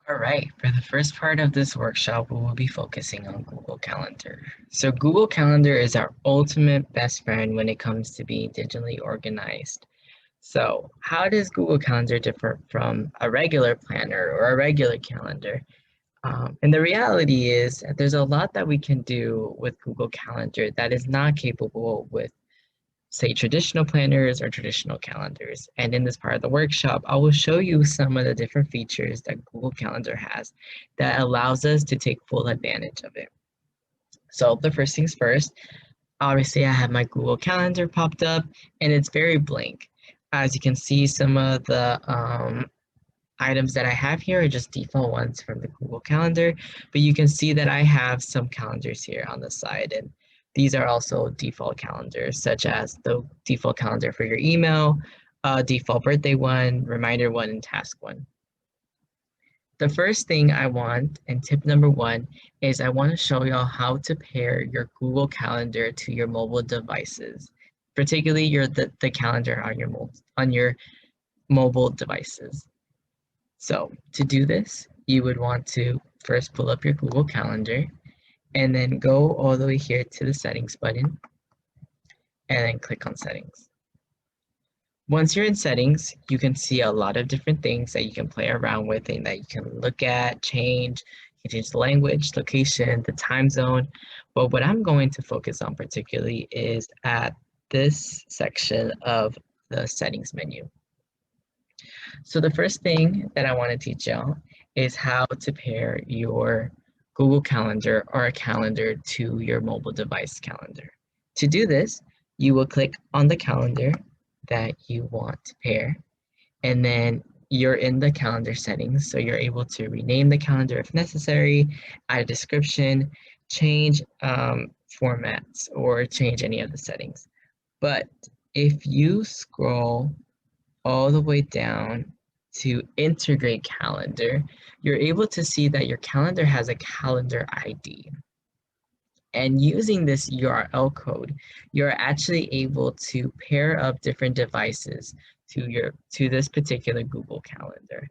All right, for the first part of this workshop, we will be focusing on Google Calendar. So Google Calendar is our ultimate best friend when it comes to being digitally organized. So how does Google Calendar differ from a regular planner or a regular calendar? And the reality is that there's a lot that we can do with Google Calendar that is not capable with, say, traditional planners or traditional calendars. And in this part of the workshop, I will show you some of the different features that Google Calendar has that allows us to take full advantage of it. So the first things first, obviously I have my Google Calendar popped up and it's very blank. As you can see, some of the items that I have here are just default ones from the Google Calendar, but you can see that I have some calendars here on the side, and these are also default calendars, such as the default calendar for your email, default birthday one, reminder one, and task one. The first thing I want, and tip number one, is I want to show y'all how to pair your Google Calendar to your mobile devices, particularly the calendar on your mobile devices. So to do this, you would want to first pull up your Google Calendar and then go all the way here to the settings button and then click on settings. Once you're in settings, you can see a lot of different things that you can play around with and that you can look at, change. You can change the language, location, the time zone. But what I'm going to focus on particularly is at this section of the settings menu. So the first thing that I want to teach y'all is how to pair your Google Calendar or a calendar to your mobile device calendar. To do this, you will click on the calendar that you want to pair, and then you're in the calendar settings, so you're able to rename the calendar if necessary, add a description, change formats, or change any of the settings. But if you scroll all the way down to integrate calendar, you're able to see that your calendar has a calendar ID. And using this URL code, you're actually able to pair up different devices to this particular Google Calendar.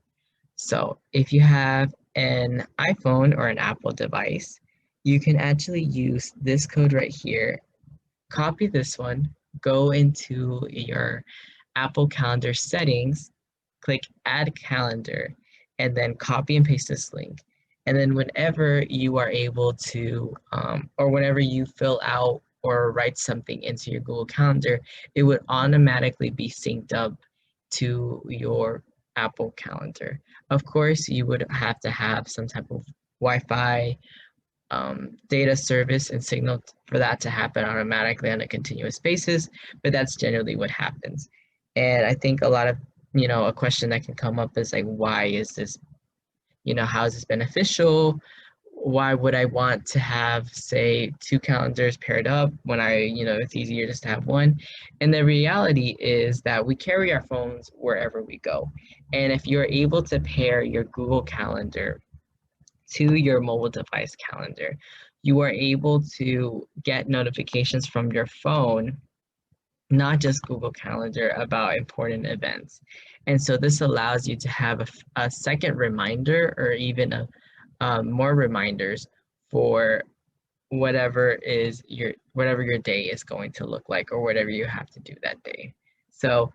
So if you have an iPhone or an Apple device, you can actually use this code right here, copy this one, go into your Apple Calendar settings, click Add Calendar, and then copy and paste this link. And then whenever you are able to, or whenever you fill out or write something into your Google Calendar, it would automatically be synced up to your Apple Calendar. Of course, you would have to have some type of Wi-Fi data service and signal for that to happen automatically on a continuous basis, but that's generally what happens. And I think a lot of, a question that can come up is like, why is this, how is this beneficial? Why would I want to have, say, two calendars paired up when it's easier just to have one? And the reality is that we carry our phones wherever we go. And if you're able to pair your Google Calendar to your mobile device calendar, you are able to get notifications from your phone, not just Google Calendar, about important events. And so this allows you to have a second reminder or even more reminders for whatever your day is going to look like or whatever you have to do that day. So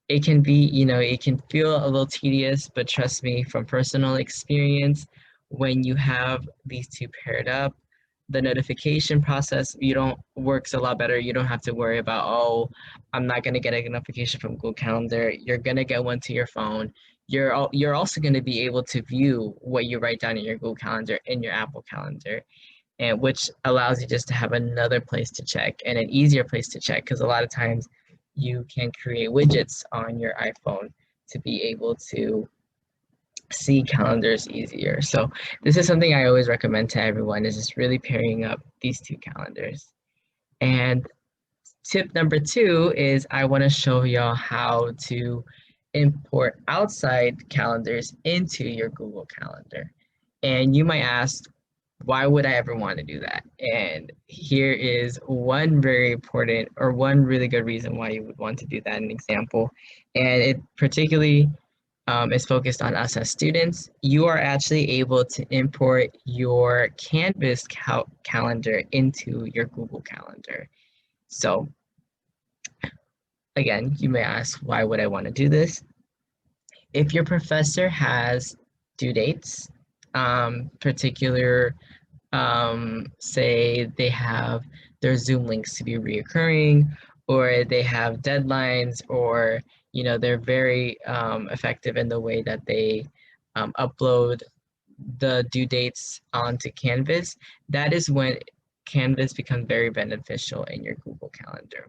it can be, it can feel a little tedious, but trust me, from personal experience, when you have these two paired up, the notification process works a lot better. You don't have to worry about, oh, I'm not gonna get a notification from Google Calendar. You're gonna get one to your phone. You're also gonna be able to view what you write down in your Google Calendar in your Apple Calendar, and which allows you just to have another place to check and an easier place to check, because a lot of times you can create widgets on your iPhone to be able to see calendars easier. So this is something I always recommend to everyone, is just really pairing up these two calendars. And tip number two is I want to show y'all how to import outside calendars into your Google Calendar. And you might ask, why would I ever want to do that? And here is one very important or one really good reason why you would want to do that, an example. And it particularly is focused on us as students, you are actually able to import your Canvas calendar into your Google Calendar. So again, you may ask, why would I want to do this? If your professor has due dates, particular, say they have their Zoom links to be reoccurring, or they have deadlines, or they're very effective in the way that they upload the due dates onto Canvas, that is when Canvas becomes very beneficial in your Google Calendar,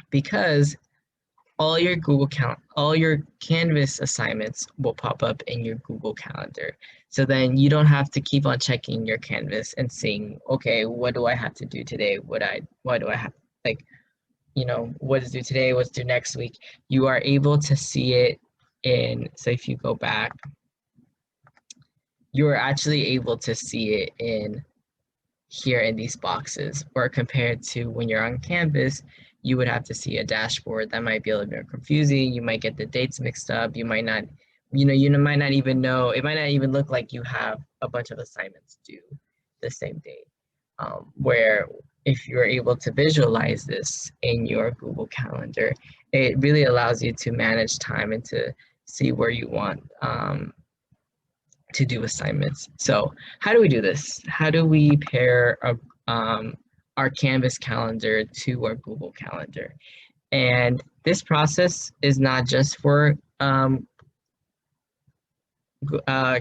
because all your Canvas assignments will pop up in your Google Calendar. So then you don't have to keep on checking your Canvas and seeing, okay, what do I have to do today? Why do I have, like, what is due today? What's due next week? You are able to see it so if you go back, you are actually able to see it in here in these boxes, or compared to when you're on Canvas, you would have to see a dashboard that might be a little bit confusing. You might get the dates mixed up. You might not, you might not even know. It might not even look like you have a bunch of assignments due the same day. Where if you're able to visualize this in your Google Calendar, it really allows you to manage time and to see where you want to do assignments. So how do we do this? How do we pair our Canvas calendar to our Google Calendar? And this process is not just for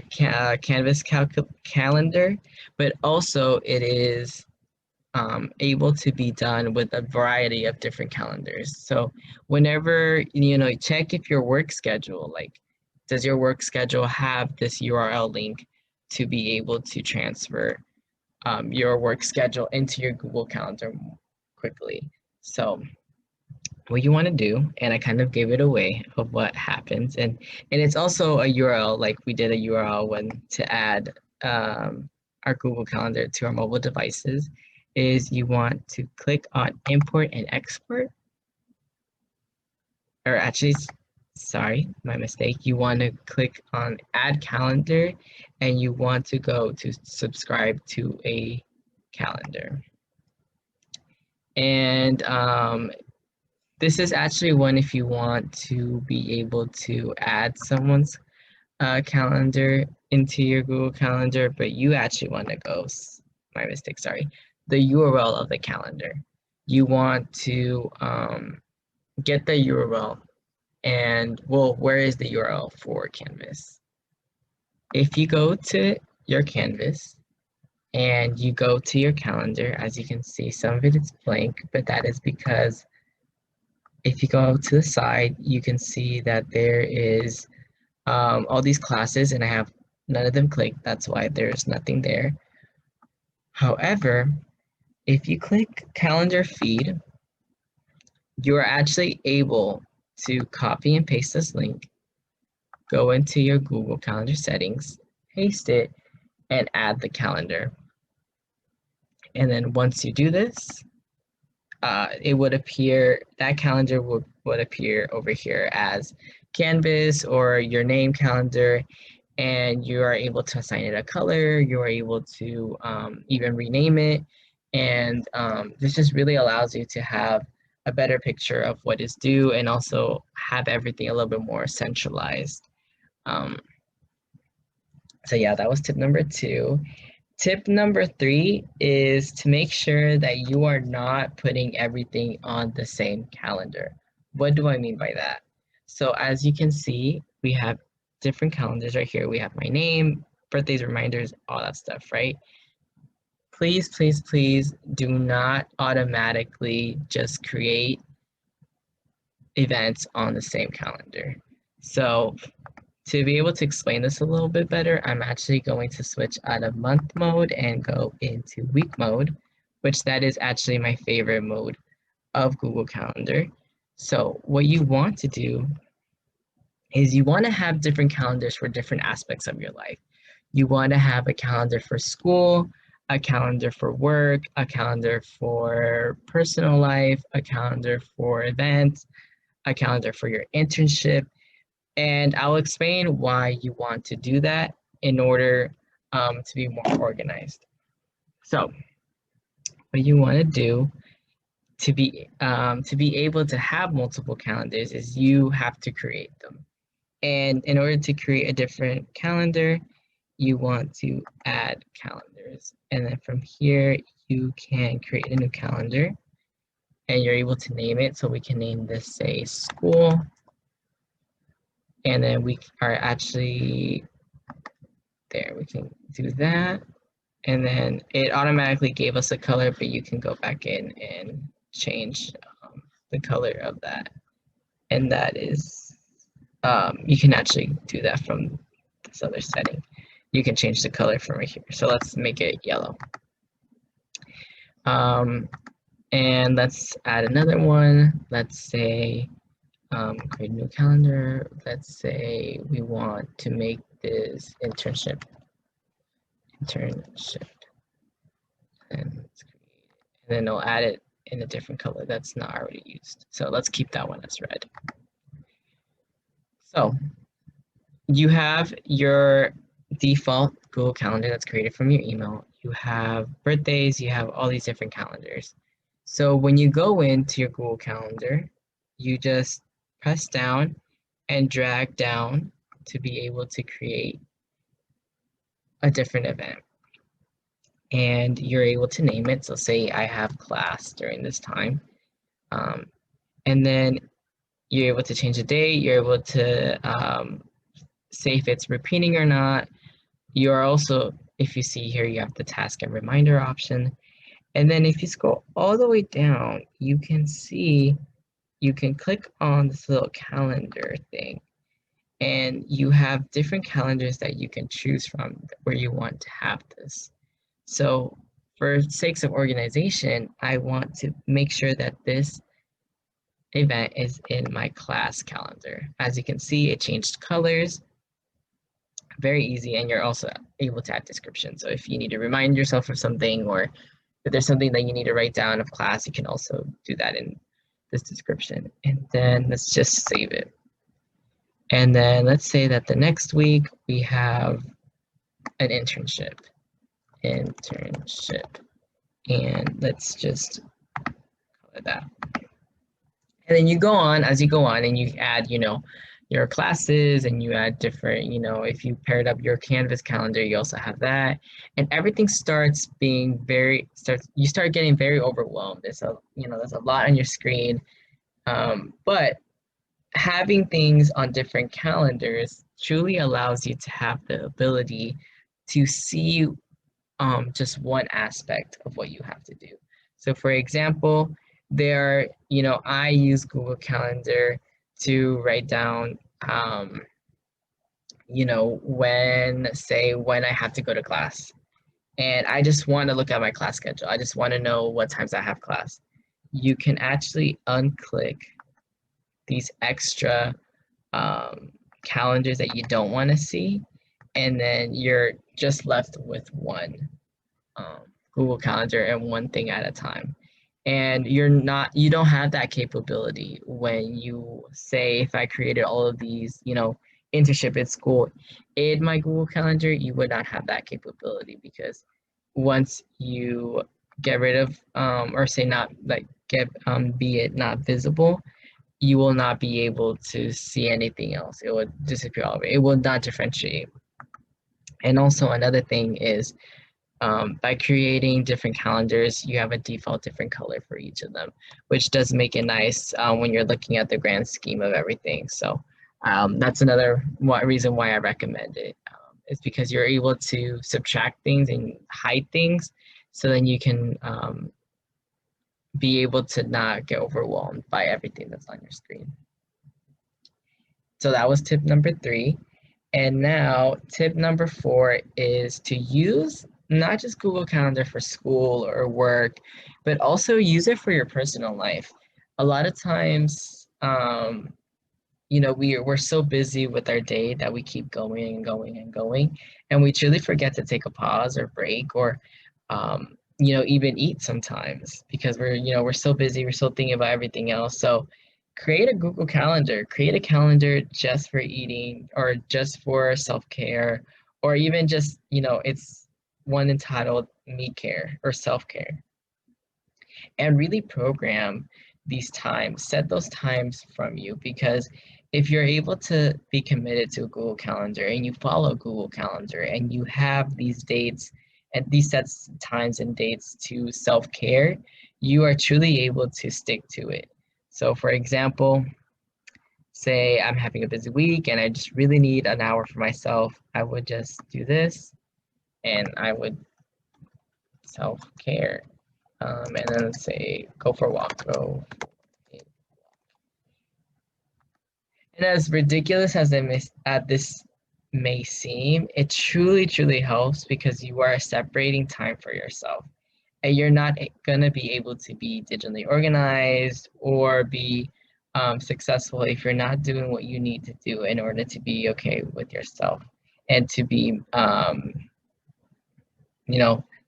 Canvas calendar, but also it is able to be done with a variety of different calendars. So whenever, check if your work schedule, like, does your work schedule have this URL link to be able to transfer your work schedule into your Google Calendar quickly? So what you want to do, and I kind of gave it away of what happens, and it's also a URL, like we did a URL when to add our Google Calendar to our mobile devices, is you want to click on import and export, or actually, sorry, my mistake. You want to click on add calendar, and you want to go to subscribe to a calendar. And this is actually one if you want to be able to add someone's calendar into your Google Calendar, but you actually want to go, my mistake, sorry, the URL of the calendar. You want to get the URL, and well, where is the URL for Canvas? If you go to your Canvas and you go to your calendar, as you can see, some of it is blank, but that is because if you go to the side, you can see that there is all these classes, and I have none of them clicked. That's why there's nothing there. However, if you click calendar feed, you are actually able to copy and paste this link, go into your Google Calendar settings, paste it, and add the calendar. And then once you do this, it would appear, that calendar would appear over here as Canvas or your name calendar, and you are able to assign it a color. You are able to even rename it, and this just really allows you to have a better picture of what is due, and also have everything a little bit more centralized. So yeah, that was tip number 2. Tip number 3 is to make sure that you are not putting everything on the same calendar. What do I mean by that? So as you can see, we have different calendars right here. We have my name, birthdays, reminders, all that stuff, right? Please, please, please do not automatically just create events on the same calendar. So to be able to explain this a little bit better, I'm actually going to switch out of month mode and go into week mode, which that is actually my favorite mode of Google Calendar. So what you want to do is you want to have different calendars for different aspects of your life. You want to have a calendar for school, a calendar for work, a calendar for personal life, a calendar for events, a calendar for your internship, And I'll explain why you want to do that in order to be more organized. So what you want to do to be able to have multiple calendars is you have to create them. And in order to create a different calendar, you want to add calendars. And then from here, you can create a new calendar and you're able to name it. So we can name this, say, school. And then we are actually there. We can do that. And then it automatically gave us a color, but you can go back in and change the color of that. And that is, you can actually do that from this other setting. You can change the color from right here. So let's make it yellow. And let's add another one. Let's say, create a new calendar. Let's say we want to make this internship. And then I'll add it in a different color that's not already used. So let's keep that one as red. So you have your default Google Calendar that's created from your email. You have birthdays, you have all these different calendars. So when you go into your Google Calendar, you just press down and drag down to be able to create a different event. And you're able to name it. So say I have class during this time. And then you're able to change the date. You're able to say if it's repeating or not. You are also, if you see here, you have the task and reminder option. And then if you scroll all the way down, you can see, you can click on this little calendar thing. And you have different calendars that you can choose from where you want to have this. So for sakes of organization, I want to make sure that this event is in my class calendar. As you can see, it changed colors. Very easy, and you're also able to add description. So if you need to remind yourself of something, or if there's something that you need to write down of class, you can also do that in this description. And then let's just save it. And then let's say that the next week we have an internship. And let's just call it that. And then you go on, as you go on, and you add, your classes, and you add different, if you paired up your Canvas calendar, you also have that. And everything starts being you start getting very overwhelmed. There's a lot on your screen. But having things on different calendars truly allows you to have the ability to see just one aspect of what you have to do. So for example, I use Google Calendar to write down, when I have to go to class. And I just want to look at my class schedule. I just want to know what times I have class. You can actually unclick these extra calendars that you don't want to see, and then you're just left with one Google Calendar and one thing at a time. And you don't have that capability when you say, if I created all of these, internship at school in my Google Calendar, you would not have that capability, because once you get rid of, or say not like be it not visible, you will not be able to see anything else. It would disappear all over. It will not differentiate. And also another thing is, by creating different calendars, you have a default different color for each of them, which does make it nice when you're looking at the grand scheme of everything. So that's another reason why I recommend it. It's because you're able to subtract things and hide things, so then you can be able to not get overwhelmed by everything that's on your screen. So that was tip number 3. And now tip number 4 is to use not just Google Calendar for school or work, but also use it for your personal life. A lot of times, we're so busy with our day that we keep going and going and going, and we truly forget to take a pause or break, or even eat sometimes, because we're so busy, we're still thinking about everything else. So create a Google Calendar. Create a calendar just for eating or just for self-care, or even just, it's one entitled Me Care or Self-Care. And really program these times, set those times from you, because if you're able to be committed to a Google Calendar and you follow Google Calendar and you have these dates and these sets times and dates to self-care, you are truly able to stick to it. So for example, say I'm having a busy week and I just really need an hour for myself, I would just do this and I would self-care. And then say go for a walk, go. And as ridiculous as this may seem, it truly, truly helps because you are separating time for yourself. And you're not gonna be able to be digitally organized or be successful if you're not doing what you need to do in order to be okay with yourself and to be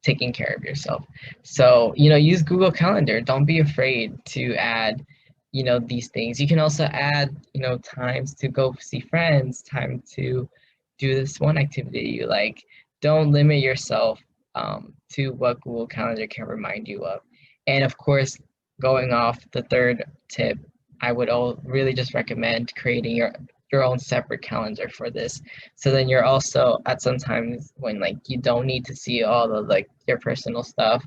taking care of yourself. So, use Google Calendar. Don't be afraid to add, these things. You can also add, times to go see friends, time to do this one activity you like. Don't limit yourself to what Google Calendar can remind you of. And of course, going off the third tip, I would really just recommend creating your own separate calendar for this. So then you're also at sometimes when like you don't need to see all the like your personal stuff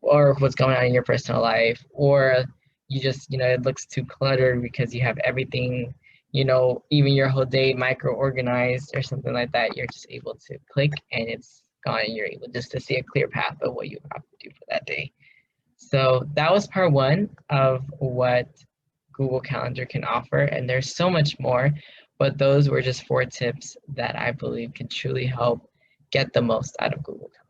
or what's going on in your personal life, or you just, it looks too cluttered because you have everything, even your whole day micro organized or something like that, you're just able to click and it's gone and you're able just to see a clear path of what you have to do for that day. So that was part one of what Google Calendar can offer, and there's so much more, but those were just 4 tips that I believe can truly help get the most out of Google Calendar.